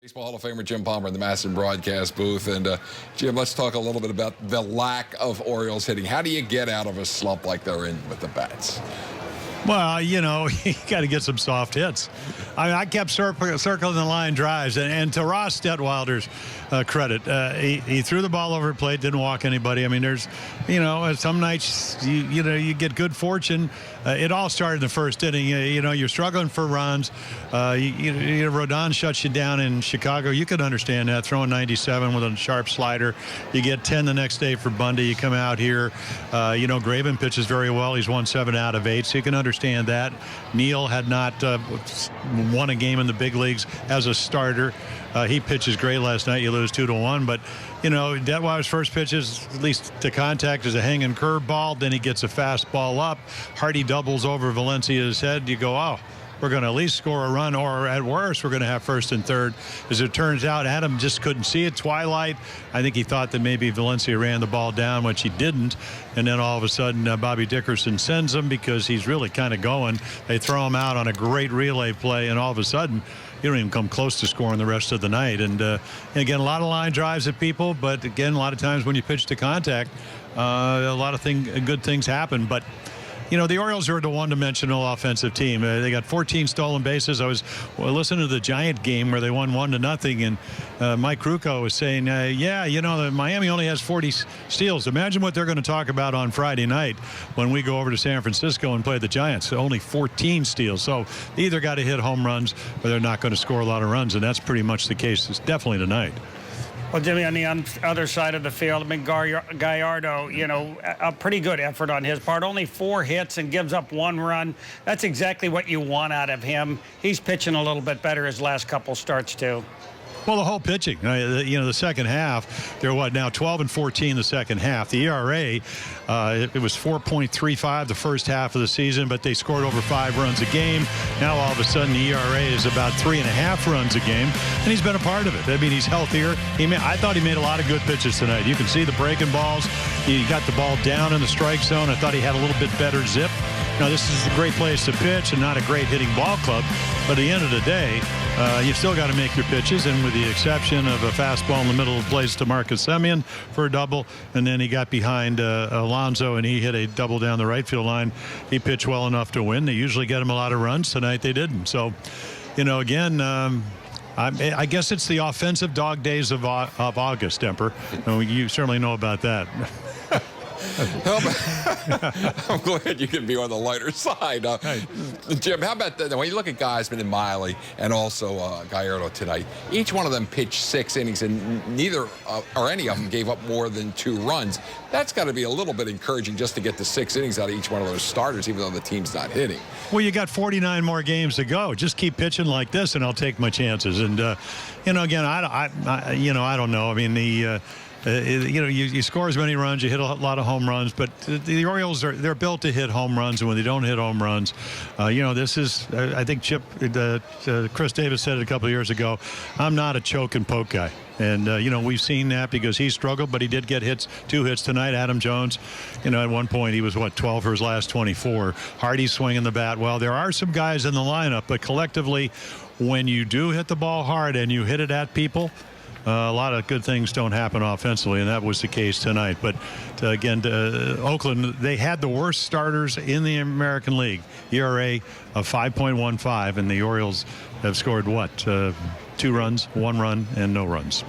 Baseball Hall of Famer Jim Palmer in the MASN broadcast booth. And, Jim, let's talk a little bit about the lack of Orioles hitting. How do you get out of a slump like they're in with the bats? Well, you got to get some soft hits. I kept circling the line drives, and to Ross Detwilder's credit, he threw the ball over the plate, didn't walk anybody. I mean, there's, some nights you get good fortune. It all started in the first inning. You're struggling for runs. Rodon shuts you down in Chicago. You could understand that, throwing 97 with a sharp slider. You get 10 the next day for Bundy. You come out here. Graven pitches very well. He's won 7 out of 8, so you can understand that. Neal had not won a game in the big leagues as a starter. He pitches great last night. You lose 2-1, but Detwilder's first pitch is, at least to contact, is a hanging curveball. Then he gets a fastball up. Hardy doubles over Valencia's head. You go, oh, we're going to at least score a run, or at worst, we're going to have first and third. As it turns out, Adam just couldn't see it. Twilight. I think he thought that maybe Valencia ran the ball down, which he didn't. And then all of a sudden, Bobby Dickerson sends him because he's really kind of going. They throw him out on a great relay play, and all of a sudden, you don't even come close to scoring the rest of the night. And again, a lot of line drives at people, but again, a lot of times when you pitch to contact, a lot of good things happen. But the Orioles are the one-dimensional offensive team. They got 14 stolen bases. I was listening to the Giant game where they won 1-0, and Mike Krukow was saying, Miami only has 40 steals. Imagine what they're going to talk about on Friday night when we go over to San Francisco and play the Giants. Only 14 steals. So they either got to hit home runs or they're not going to score a lot of runs, and that's pretty much the case. It's definitely tonight. Well, Jimmy, on the other side of the field, Gallardo, a pretty good effort on his part. Only 4 hits and gives up 1 run. That's exactly what you want out of him. He's pitching a little bit better his last couple starts, too. Well, the whole pitching, the second half, they're now 12-14 the second half. The ERA, it was 4.35 the first half of the season, but they scored over 5 runs a game. Now all of a sudden the ERA is about 3.5 runs a game, and he's been a part of it. I mean, he's healthier. I thought he made a lot of good pitches tonight. You can see the breaking balls. He got the ball down in the strike zone. I thought he had a little bit better zip. Now, this is a great place to pitch and not a great hitting ball club, but at the end of the day, you've still got to make your pitches, and with the exception of a fastball in the middle of the place to Marcus Semien for a double, and then he got behind Alonso and he hit a double down the right field line. He pitched well enough to win. They usually get him a lot of runs. Tonight they didn't. So, again, I guess it's the offensive dog days of August, Emper. You certainly know about that. I'm glad you can be on the lighter side. Jim, how about when you look at Gausman and Miley and also Gallardo tonight, each one of them pitched 6 innings, and neither or any of them gave up more than 2 runs. That's got to be a little bit encouraging just to get the 6 innings out of each one of those starters, even though the team's not hitting. Well, you got 49 more games to go. Just keep pitching like this, and I'll take my chances. And again, I don't know. I mean, you score as many runs, you hit a lot of home runs, but the Orioles they're built to hit home runs, and when they don't hit home runs, this is I think Chris Davis said it a couple of years ago. I'm not a choke and poke guy, and we've seen that because he struggled, but he did get 2 hits tonight. Adam Jones, at one point he was 12 for his last 24. Hardy swinging the bat well. There are some guys in the lineup, but collectively, when you do hit the ball hard and you hit it at people, a lot of good things don't happen offensively, and that was the case tonight. But again, Oakland, they had the worst starters in the American League. ERA of 5.15, and the Orioles have scored 2 runs, 1 run, and no runs.